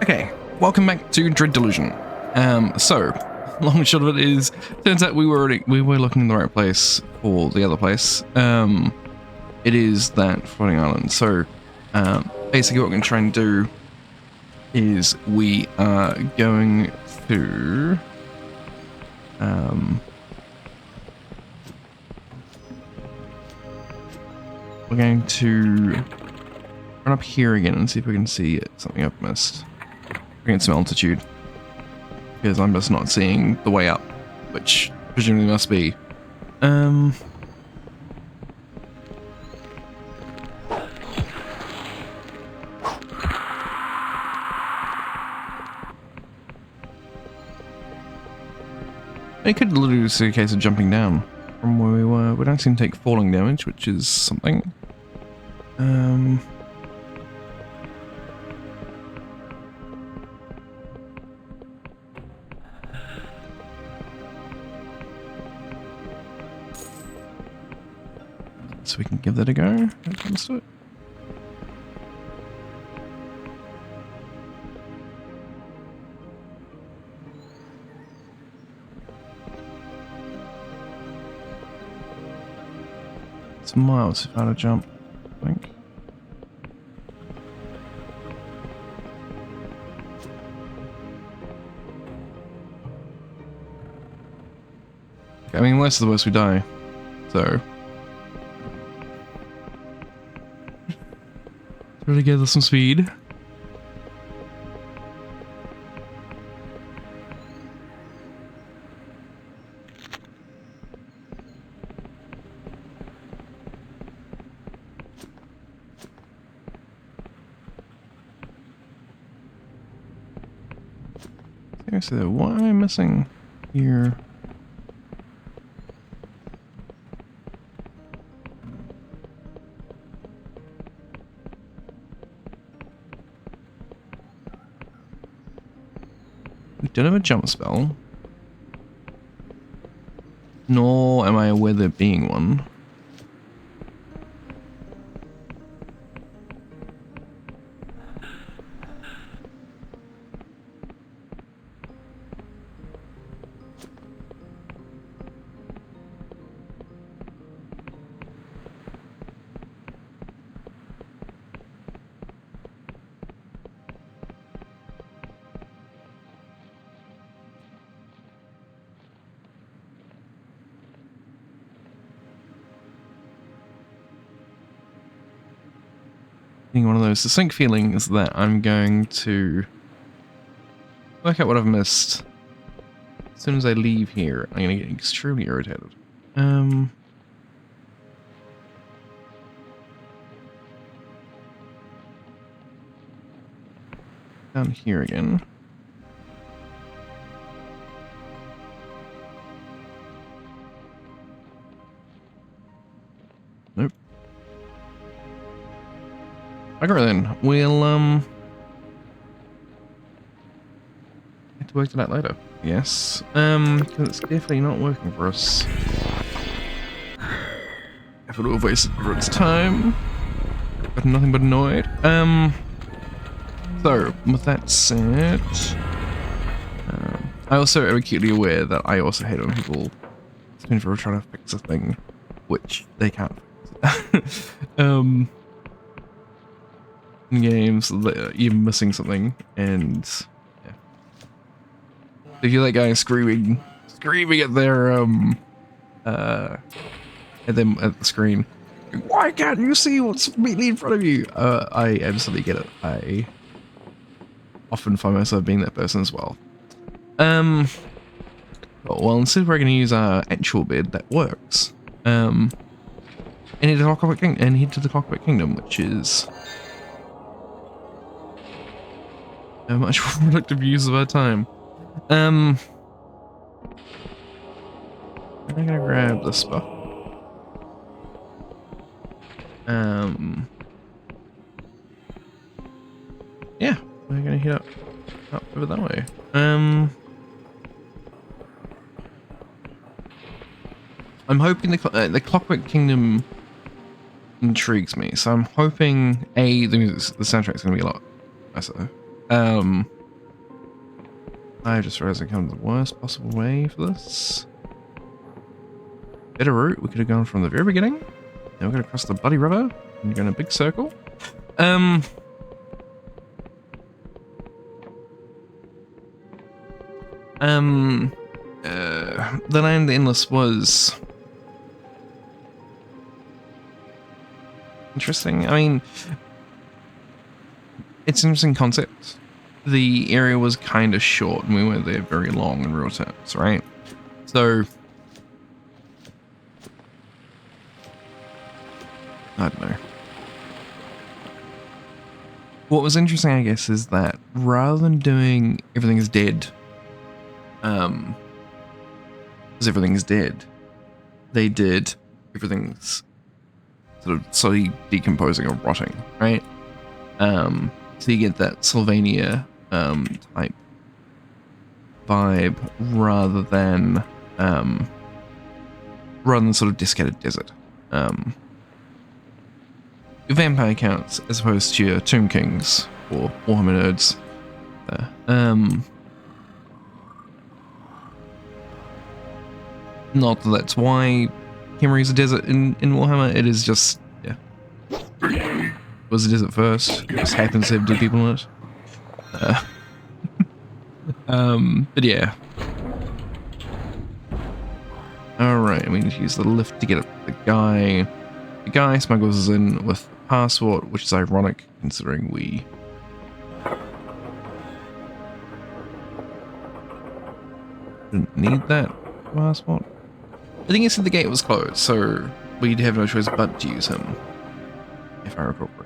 Okay, welcome back to Delusion. So, long and short of it is, turns out we were looking in the right place for the other place. It is that floating island. So, basically what we're going to try and do is we are going to we're going to run up here again and see if we can see something I've missed. Get some altitude, because I'm just not seeing the way up, which presumably must be. It could literally be a case of jumping down from where we were. We don't seem to take falling damage, which is something. So we can give that a go when it comes to it. It's miles how to jump, I think. I mean, worse is the worst we die, so. Really give us some speed. Seriously though, what am I missing here? We don't have a jump spell, nor am I aware there being one. One of those distinct feelings that I'm going to work out what I've missed. As soon as I leave here, I'm going to get extremely irritated. Down here again. Nope. Okay then, we'll get to work to that later. Yes. Because it's definitely not working for us. If it would have wasted its time. But nothing but annoyed. So with that said, I also am acutely aware that I also hate when people spend forever trying to fix a thing which they can't fix. In games, you're missing something, and yeah. If you're that guy screaming at their at the screen, why can't you see what's immediately in front of you? I absolutely get it. I often find myself being that person as well. Well, instead we're going to use our actual bed that works. And head to the Cockpit Kingdom, which is a much more productive use of our time. I'm gonna grab this spot. Yeah, we're gonna head up over that way. I'm hoping the Clockwork Kingdom intrigues me, so I'm hoping the soundtrack's gonna be a lot nicer. I just realized I come the worst possible way for this. Better route, we could have gone from the very beginning. Then we're gonna cross the bloody river and go in a big circle. The Land Endless was interesting. I mean, it's an interesting concept. The area was kind of short and we weren't there very long in real terms, right? So, I don't know. What was interesting, I guess, is that rather than doing everything is dead, because everything is dead, they did everything's sort of slowly decomposing or rotting, right? So you get that Sylvania type vibe rather than sort of discarded desert. Your vampire counts as opposed to your Tomb Kings or Warhammer nerds. Not that that's why Khemri is a desert in Warhammer. It is just, yeah. It was a desert first. It just happens to have dead people in it. But yeah. Alright, we need to use the lift to get up the guy. The guy smuggles us in with the passport, which is ironic considering we didn't need that passport. I think he said the gate was closed, so we'd have no choice but to use him, if I recall correctly.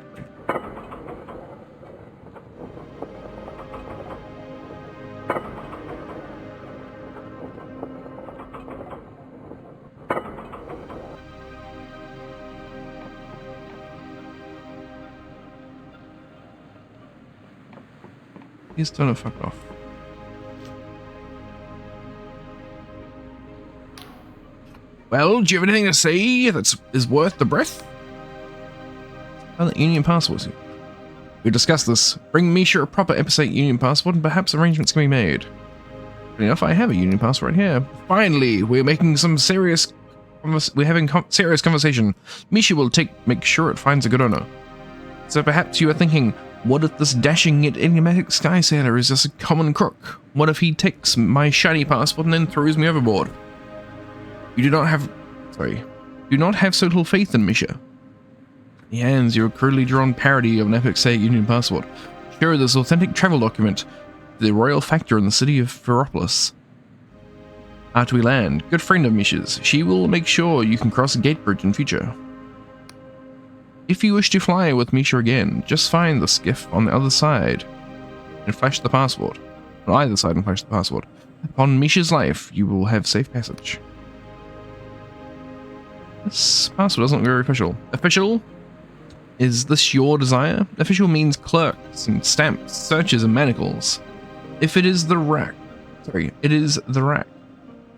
He's done a fuck off. Well, do you have anything to say that is worth the breath? Well, Union passport. We discussed this. Bring Misha a proper episode Union passport and perhaps arrangements can be made. Good enough, I have a Union passport right here. Finally, we're making some serious... We're having serious conversation. Misha will make sure it finds a good owner. So perhaps you are thinking, what if this dashing yet enigmatic sky sailor is just a common crook? What if he takes my shiny passport and then throws me overboard? You do not have so little faith in Misha. He hands you a crudely drawn parody of an epic state Union passport. Show this authentic travel document to the royal factor in the city of Ferropolis. After we land, good friend of Misha's, she will make sure you can cross Gate Bridge in future. If you wish to fly with Misha again, just find the skiff on the other side and flash the passport. On either side and flash the passport. Upon Misha's life, you will have safe passage. This passport doesn't look very official. Official? Is this your desire? Official means clerks and stamps, searches and manacles. If it is the rack. It is the rack.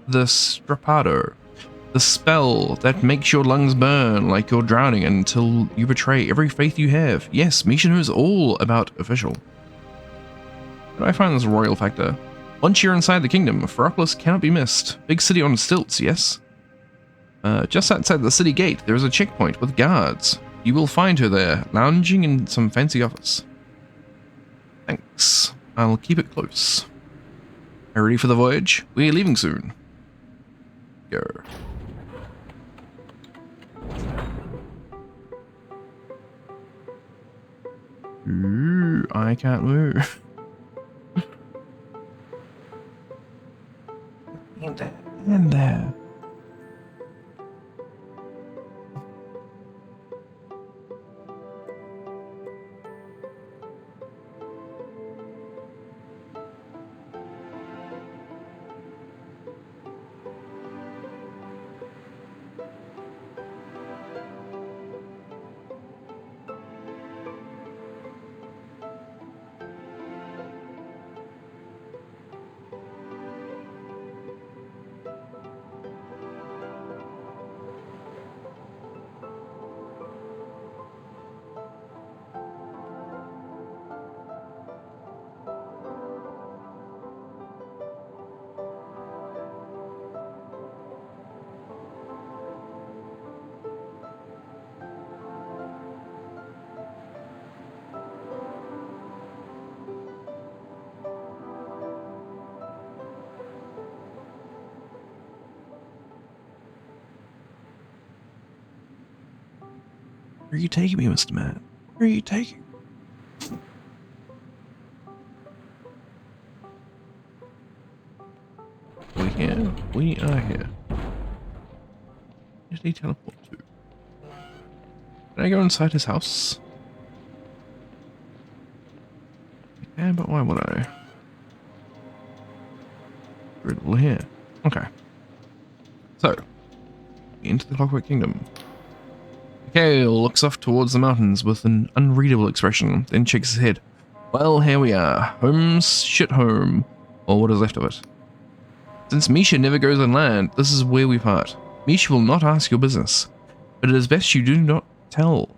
The strappado. The spell that makes your lungs burn like you're drowning until you betray every faith you have. Yes, Misha knows all about official. How do I find this royal factor? Once you're inside the kingdom, Ferropolis cannot be missed. Big city on stilts, yes? Just outside the city gate, there is a checkpoint with guards. You will find her there, lounging in some fancy office. Thanks. I'll keep it close. Are you ready for the voyage? We're leaving soon. Go. Ooh, I can't move. And there. Where are you taking me, Mr. Man? Where are you taking me? We're here. We are here. Where did he teleport to? Can I go inside his house? Yeah, but why would I? Riddle here. Okay. So, into the Clockwork Kingdom. Mikhail looks off towards the mountains with an unreadable expression, then shakes his head. Well, here we are. Home's shit home. Or what is left of it. Since Misha never goes on land, this is where we part. Misha will not ask your business, but it is best you do not tell.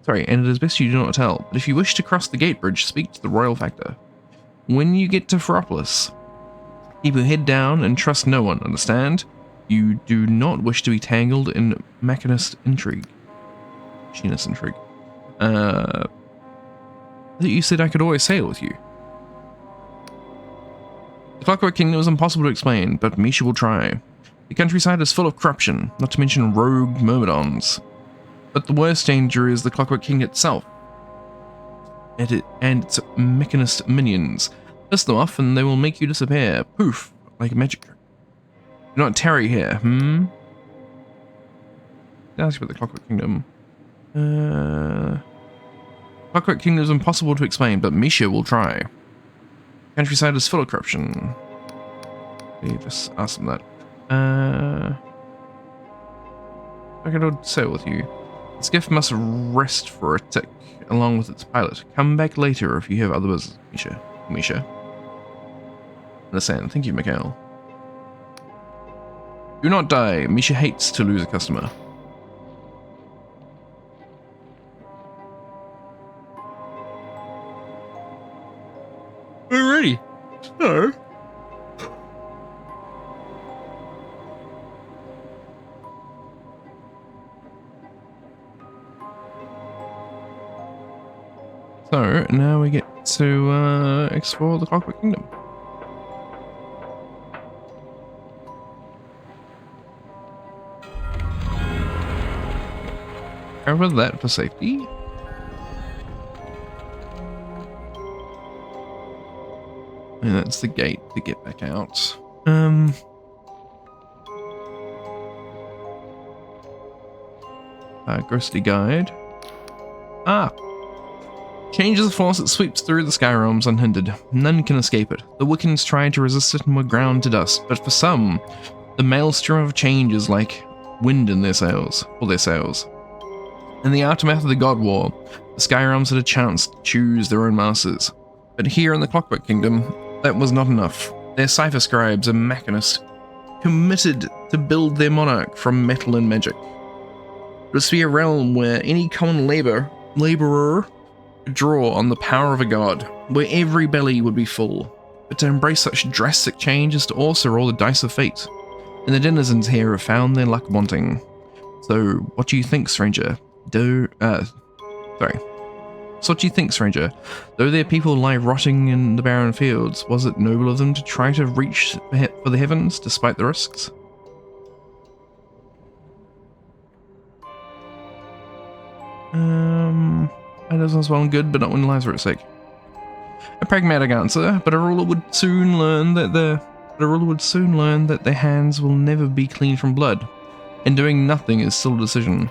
And it is best you do not tell. But if you wish to cross the gate bridge, speak to the royal factor. When you get to Feropolis, keep your head down and trust no one, understand? You do not wish to be tangled in machinist intrigue. Machinist intrigue. That you said I could always sail with you. The Clockwork Kingdom is impossible to explain, but Misha will try. The countryside is full of corruption, not to mention rogue myrmidons. But the worst danger is the Clockwork King itself, and its mechanist minions. Piss them off and they will make you disappear. Poof, like magic. Do not tarry here, Ask you about the Clockwork Kingdom. Clockwork Kingdom is impossible to explain, but Misha will try. Countryside is full of corruption. We just ask them that. I could sail with you. The skiff must rest for a tick, along with its pilot. Come back later if you have other business, Misha. Understand. Thank you, Mikhail. Do not die. Misha hates to lose a customer. Alrighty. So. So, now we get to explore the Clockwork Kingdom. Cover that for safety. And that's the gate to get back out. Ghostly guide. Changes the force that sweeps through the sky realms unhindered. None can escape it. The Wiccans tried to resist it and were ground to dust, but for some, the maelstrom of change is like wind in their sails, In the aftermath of the God War, the sky realms had a chance to choose their own masters. But here in the Clockwork Kingdom, that was not enough. Their cipher scribes and machinists committed to build their monarch from metal and magic. It was to be a realm where any common laborer could draw on the power of a god, where every belly would be full. But to embrace such drastic change is to also roll the dice of fate, and the denizens here have found their luck wanting. So, what do you think, stranger? So what do you think, stranger? Though their people lie rotting in the barren fields, was it noble of them to try to reach for the heavens, despite the risks? That is well and good, but not when lives are at stake. A pragmatic answer, but a ruler would soon learn that their hands will never be clean from blood, and doing nothing is still a decision.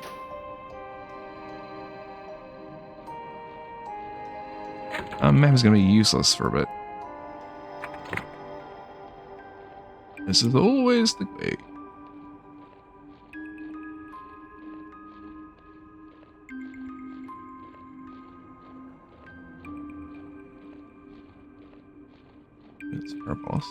Map is going to be useless for a bit. This is always the way. It's our boss.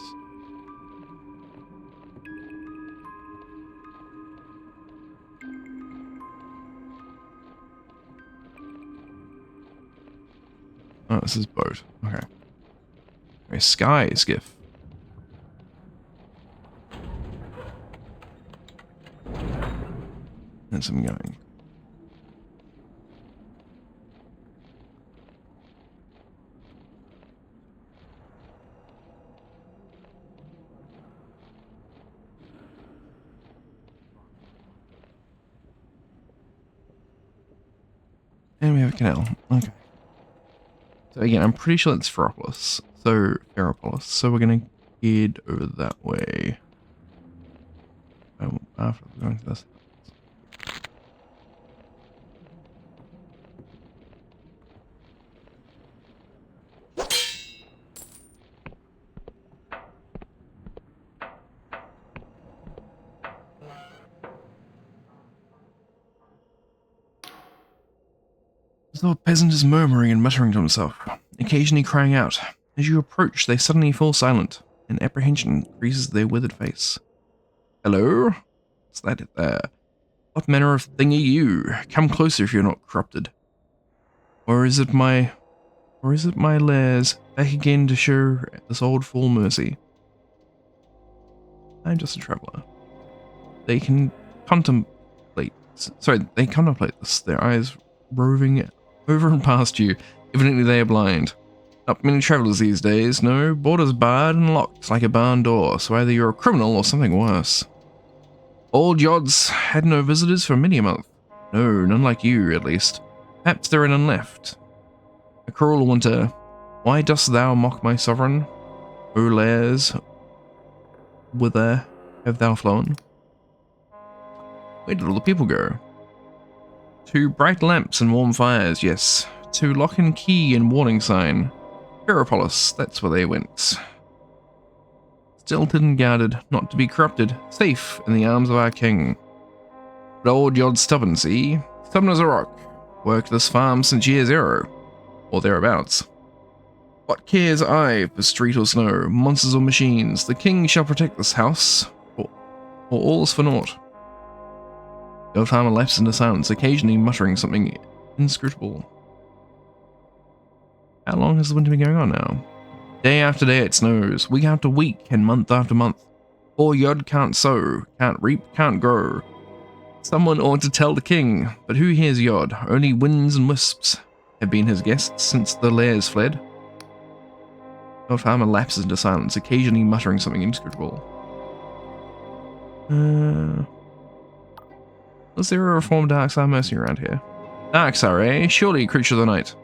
Oh, this is boat. Okay. A sky skiff. That's him going. And we have a canal. Okay. So again, I'm pretty sure that's Ferropolis. So we're gonna head over that way. After going to this. The peasant is murmuring and muttering to himself, occasionally crying out. As you approach, they suddenly fall silent, and apprehension creases their withered face. Hello? What's that there? What manner of thing are you? Come closer if you're not corrupted. Or is it my lairs back again to show this old fool mercy? I'm just a traveller. They can contemplate this, their eyes roving over and past you. Evidently they are blind. Not many travellers these days, no. Borders barred and locked like a barn door, so either you're a criminal or something worse. Old Yods had no visitors for many a month. No, none like you, at least. Perhaps there are none left. A cruel winter. Why dost thou mock my sovereign? O lairs, whither have thou flown? Where did all the people go? To bright lamps and warm fires, yes. To lock and key and warning sign. Ferropolis, that's where they went. Stilted and guarded, not to be corrupted, safe in the arms of our king. But old Yod's stubborn, see? Stubborn as a rock. Worked this farm since year zero, or thereabouts. What cares I for street or snow, monsters or machines? The king shall protect this house, or all's for naught. The old farmer lapsed into silence, occasionally muttering something inscrutable. How long has the winter been going on now? Day after day it snows, week after week and month after month. Poor Yod can't sow, can't reap, can't grow. Someone ought to tell the king, but who hears Yod? Only winds and wisps have been his guests since the lairs fled. The old farmer lapses into silence, occasionally muttering something inscrutable. Was there a reformed Darkstar mercy around here? Darkstar, eh? Surely, creature of the night.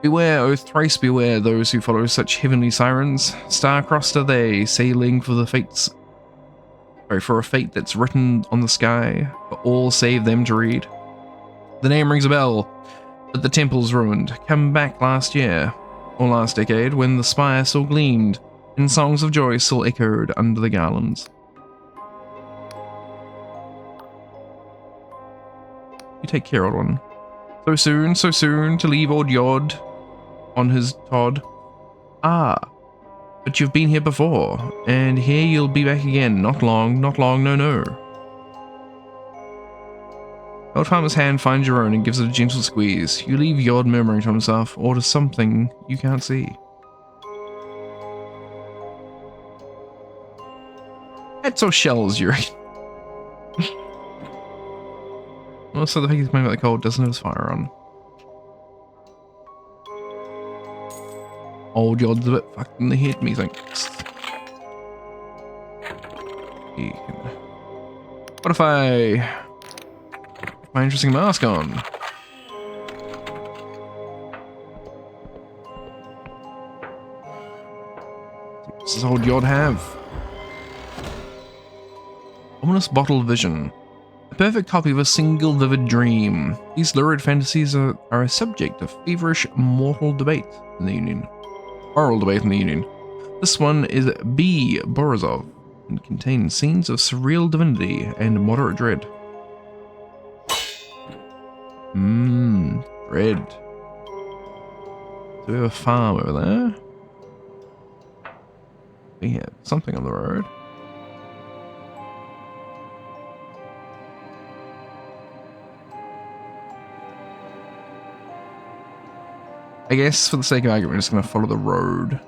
Beware, oh thrice beware, those who follow such heavenly sirens. Star-crossed are they, sailing for the for a fate that's written on the sky, for all save them to read. The name rings a bell, but the temple's ruined. Come back last year, or last decade, when the spire still gleamed, and songs of joy still echoed under the garlands. You take care, old one. So soon, to leave old Yod on his Todd. Ah, but you've been here before, and here you'll be back again. Not long, no. Old farmer's hand finds your own and gives it a gentle squeeze. You leave Yod murmuring to himself, or to something you can't see. Heads or shells, you reckon? Also, the fact he's playing about the cold doesn't have his fire on. Old Yod's a bit fucked in the head, methinks. What if I put my interesting mask on? What does old Yod have? Ominous bottle vision. A perfect copy of a single vivid dream. These lurid fantasies are a subject of feverish moral debate in the Union. Oral debate in the Union. This one is B. Borisov and contains scenes of surreal divinity and moderate dread. Dread. Do we have a farm over there? We have something on the road. I guess for the sake of argument, we're just going to follow the road.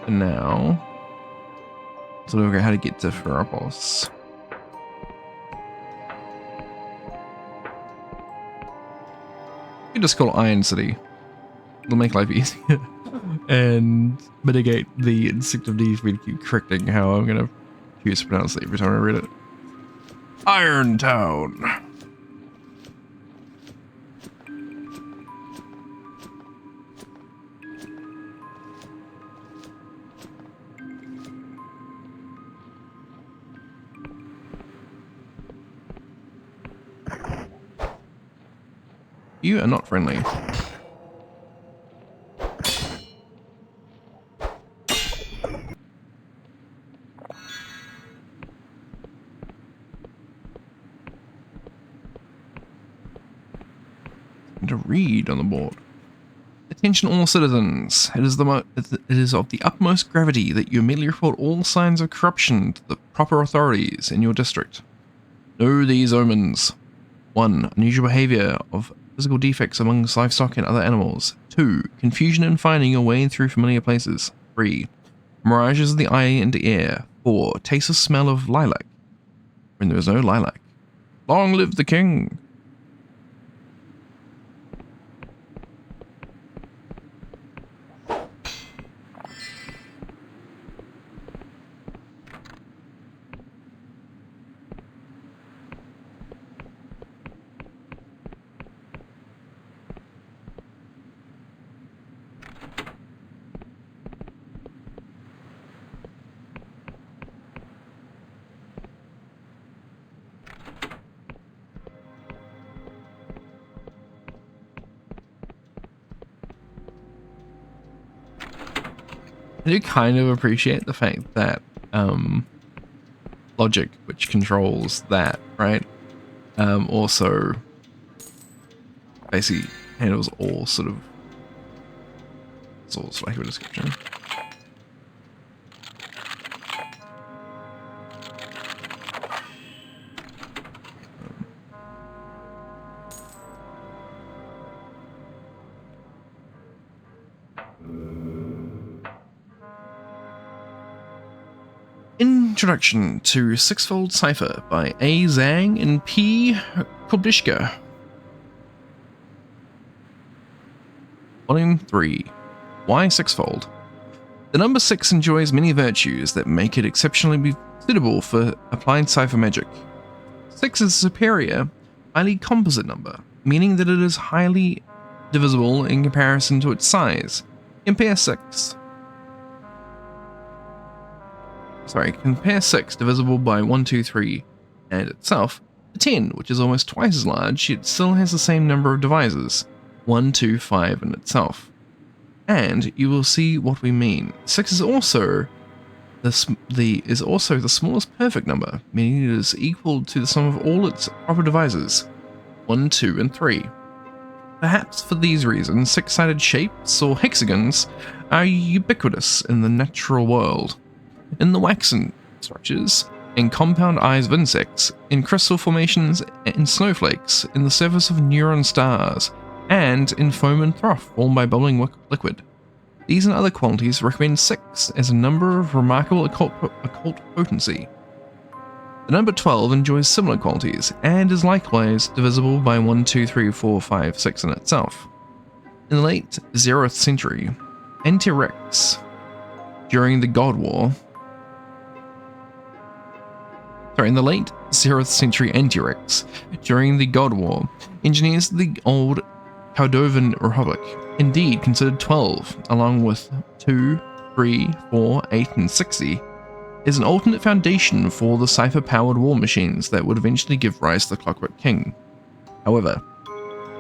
And now, let's look at how to get to Ferropolis. You can just call it Iron City. It'll make life easier. And mitigate the instinctive need for me to keep correcting how I'm going to choose to pronounce it every time I read it. Iron Town. You are not friendly. To read on the board. Attention all citizens. It is of the utmost gravity that you immediately report all signs of corruption to the proper authorities in your district. Know these omens. 1. Unusual behavior of physical defects amongst livestock and other animals. 2. Confusion in finding your way through familiar places. 3. Mirages of the eye and ear. 4. Taste of smell of lilac when there is no lilac. Long live the king. I do kind of appreciate the fact that logic, which controls that, right, also basically handles all sort of, it's all like a description. Introduction to Sixfold Cipher by A. Zhang and P. Kobishka. Volume 3. Why Sixfold? The number 6 enjoys many virtues that make it exceptionally suitable for applied cipher magic. 6 is a superior, highly composite number, meaning that it is highly divisible in comparison to its size. Compare 6 divisible by 1, 2, 3 and itself to 10, which is almost twice as large, yet still has the same number of divisors, 1, 2, 5 in itself. And you will see what we mean. 6 is also the smallest perfect number, meaning it is equal to the sum of all its proper divisors, 1, 2, and 3. Perhaps for these reasons, 6-sided shapes or hexagons are ubiquitous in the natural world. In the waxen structures, in compound eyes of insects, in crystal formations, in snowflakes, in the surface of neutron stars, and in foam and froth formed by bubbling liquid. These and other qualities recommend 6 as a number of remarkable occult potency. The number 12 enjoys similar qualities, and is likewise divisible by 1, 2, 3, 4, 5, 6 in itself. In the late 0th century, Anti-Rex, during the God War, in the late 0th century Anti-Rex, during the God War, engineers of the old Cordovan Republic indeed considered 12, along with 2, 3, 4, 8, and 60, as an alternate foundation for the cipher-powered war machines that would eventually give rise to the Clockwork King. However,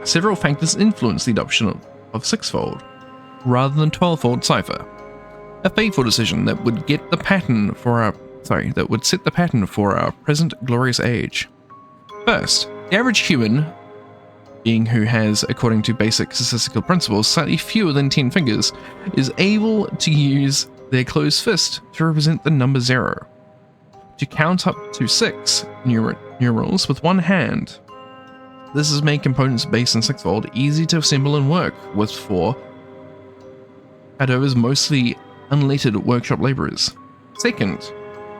several factors influenced the adoption of sixfold, rather than 12-fold cipher. A fateful decision that would get the pattern for our that would set the pattern for our present glorious age. First, the average human being who has, according to basic statistical principles, slightly fewer than 10 fingers, is able to use their closed fist to represent the number 0, to count up to 6 numerals with one hand. This has made components based on sixfold easy to assemble and work with for Cordova's mostly unlettered workshop laborers. Second,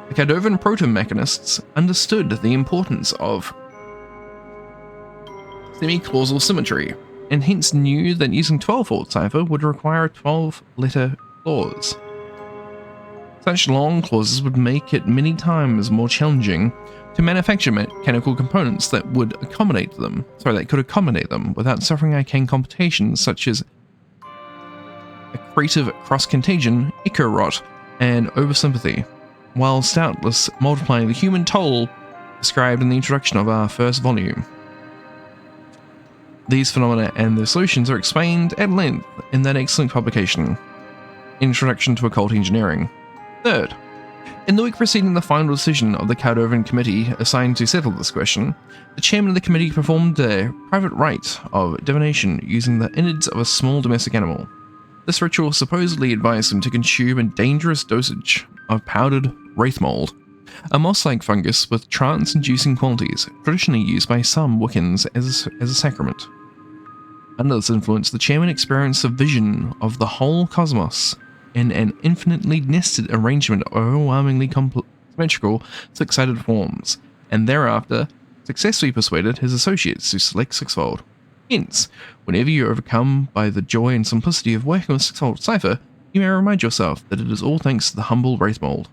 the Cordovan proto-mechanists understood the importance of semi-clausal symmetry, and hence knew that using 12-fold cipher would require a 12-letter clause. Such long clauses would make it many times more challenging to manufacture mechanical components that would accommodate them, without suffering arcane complications such as accretive cross-contagion, echo-rot, and oversympathy, while doubtless multiplying the human toll described in the introduction of our first volume. These phenomena and their solutions are explained at length in that excellent publication, Introduction to Occult Engineering. Third, in the week preceding the final decision of the Cardovan Committee assigned to settle this question, the chairman of the committee performed a private rite of divination using the innards of a small domestic animal. This ritual supposedly advised him to consume a dangerous dosage of powdered wraith mold, a moss-like fungus with trance-inducing qualities, traditionally used by some Wiccans as a sacrament. Under this influence, the chairman experienced a vision of the whole cosmos in an infinitely nested arrangement of overwhelmingly symmetrical six-sided forms, and thereafter successfully persuaded his associates to select sixfold. Hence, whenever you are overcome by the joy and simplicity of working with sixfold cipher, you may remind yourself that it is all thanks to the humble wraith mold.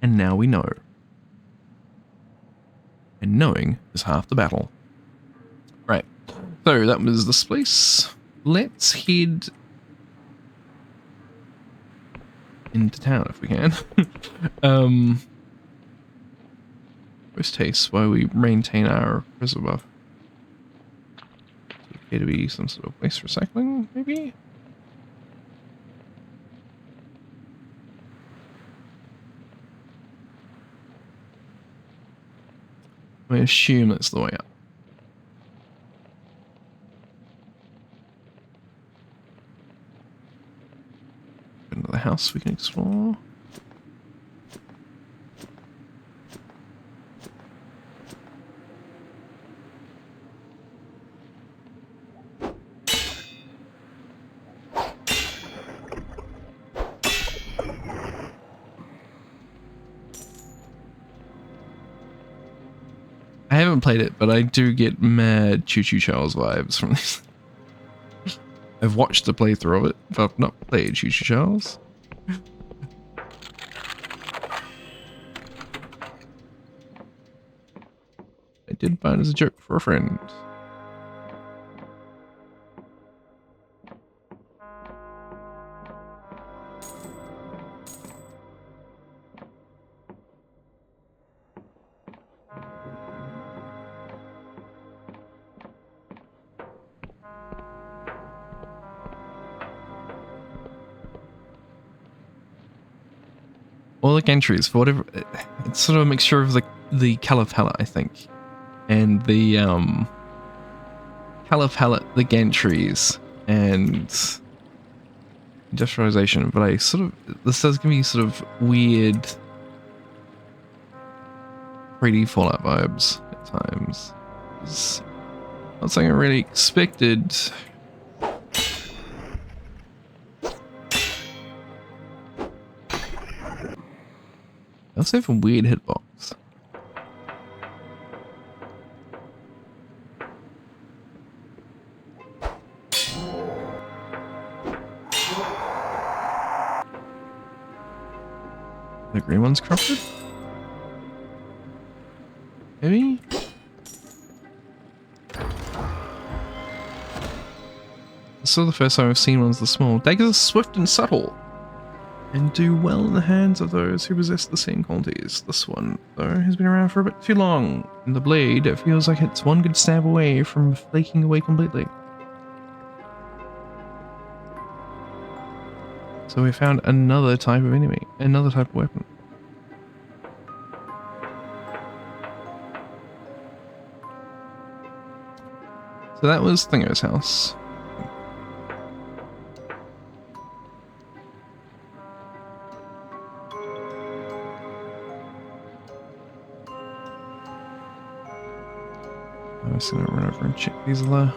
And now we know. And knowing is half the battle. Right. So that was this place. Let's head into town if we can. First taste while we maintain our prison buff. Appear to be some sort of waste recycling, maybe? I assume that's the way up. Into the house we can explore. I haven't played it, but I do get mad Choo Choo Charles vibes from this. I've watched a playthrough of it, but I've not played Choo Choo Charles. I did buy it as a joke for a friend. All the entries, for whatever, it's sort of a mixture of the color palette, I think, and the color palette, the gantries, and industrialization. But I sort of, this does give me sort of weird 3D Fallout vibes at times. It's not something I really expected. I also have a weird hitbox. The green one's corrupted? Maybe? So the first time I've seen ones this small. Daggers are swift and subtle, and do well in the hands of those who possess the same qualities. This one, though, has been around for a bit too long. In the blade, it feels like it's one good stab away from flaking away completely. So we found another type of enemy, another type of weapon. So that was Thingo's house. I'm just gonna run over and check these other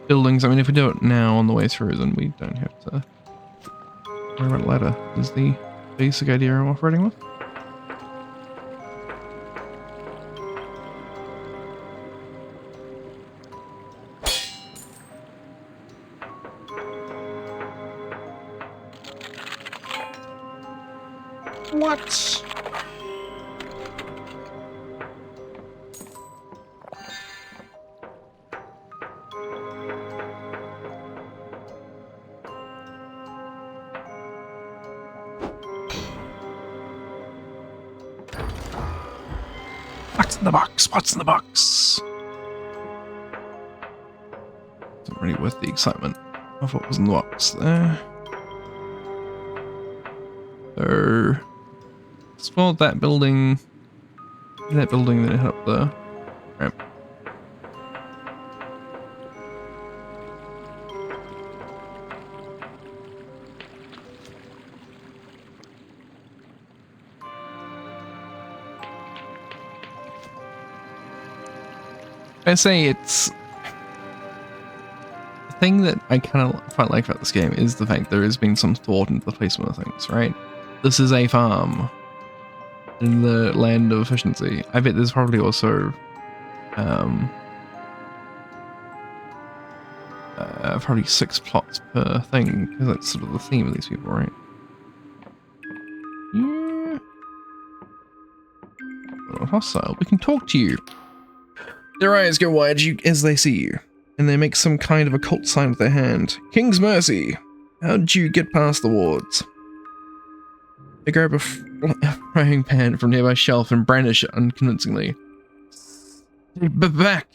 buildings. I mean, if we do it now on the way through, then we don't have to worry about it later. Is the basic idea I'm operating with. What? in the box? What's in the box? Not really worth the excitement of what was in the box there. So, explore that building. That building that hit up there. Right. I say it's the thing that I kind of quite like about this game is the fact there has been some thought into the placement of things, right? This is a farm in the land of efficiency. I bet there's probably also probably 6 plots per thing, because that's sort of the theme of these people, right? Yeah. Not hostile. We can talk to you. Their eyes go wide as they see you, and they make some kind of occult sign with their hand. King's mercy! How did you get past the wards? They grab a frying pan from a nearby shelf and brandish it unconvincingly. Back!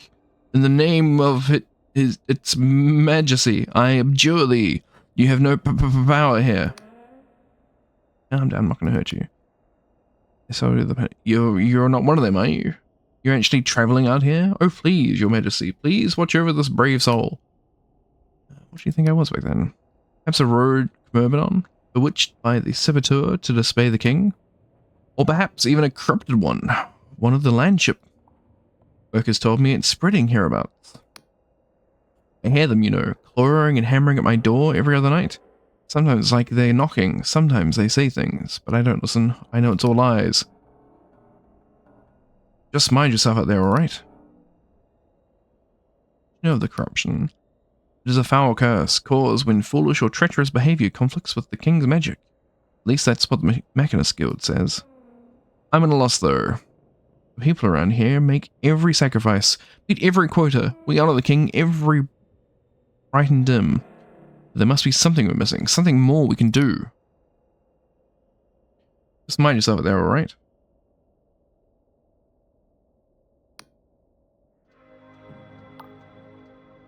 In the name of its majesty, I abjure thee. You have no power here. Calm down, I'm not going to hurt you. So you're not one of them, are you? You're actually traveling out here? Oh, please, your majesty, please watch over this brave soul. What do you think I was back then? Perhaps a rogue myrmidon, bewitched by the saboteur to disobey the king? Or perhaps even a corrupted one of the landship. Workers told me it's spreading hereabouts. I hear them, you know, clawing and hammering at my door every other night. Sometimes it's like they're knocking, sometimes they say things, but I don't listen. I know it's all lies. Just mind yourself out there, alright? You know of the corruption. It is a foul curse, caused when foolish or treacherous behavior conflicts with the king's magic. At least that's what the Machinist Guild says. I'm at a loss, though. The people around here make every sacrifice, beat every quota. We honor the king every bright and dim. But there must be something we're missing, something more we can do. Just mind yourself out there, alright?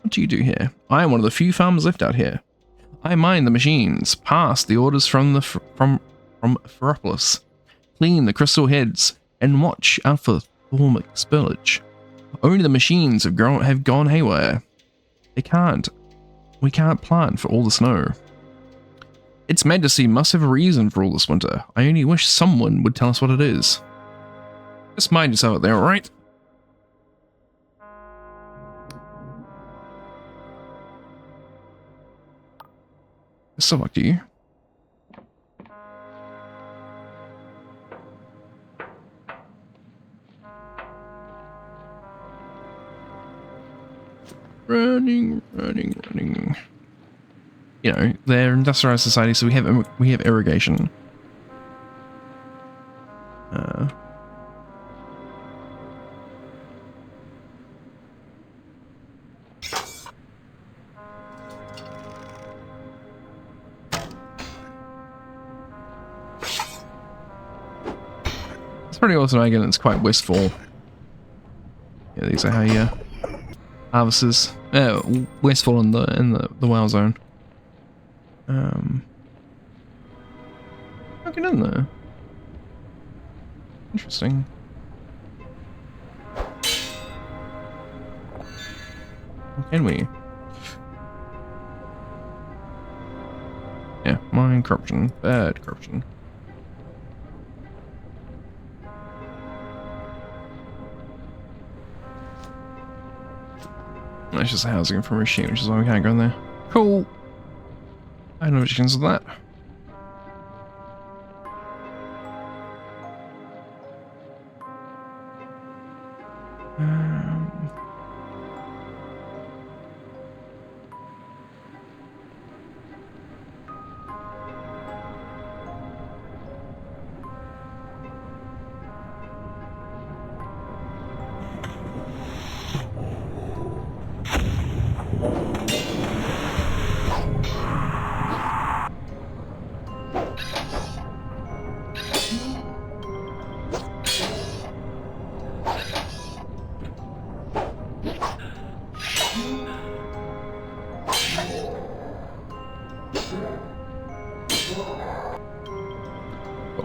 What do you do here? I am one of the few farmers left out here. I mine the machines, pass the orders from Ferropolis, clean the crystal heads, and watch out for formic spillage. Only the machines have gone haywire. We can't plant for all the snow. Its Majesty must have a reason for all this winter. I only wish someone would tell us what it is. Just mind yourself out there, alright? So luck to you. Running. You know, they're industrialized society, so we have irrigation. It's pretty awesome. Again, it's quite wasteful. Yeah, these are how you harvesters. Wasteful in the WoW zone. How get in there? Interesting. How can we? Yeah, mine corruption. Bad corruption. That's just a housing for a machine, which is why we can't go in there. Cool. I know what you can do that.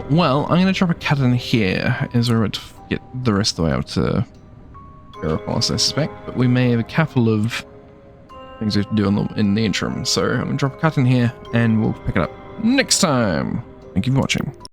Well, I'm going to drop a cat in here as we're about to get the rest of the way up to Aeropos, I suspect. But we may have a couple of things we have to do in the interim. So I'm going to drop a cat in here and we'll pick it up next time. Thank you for watching.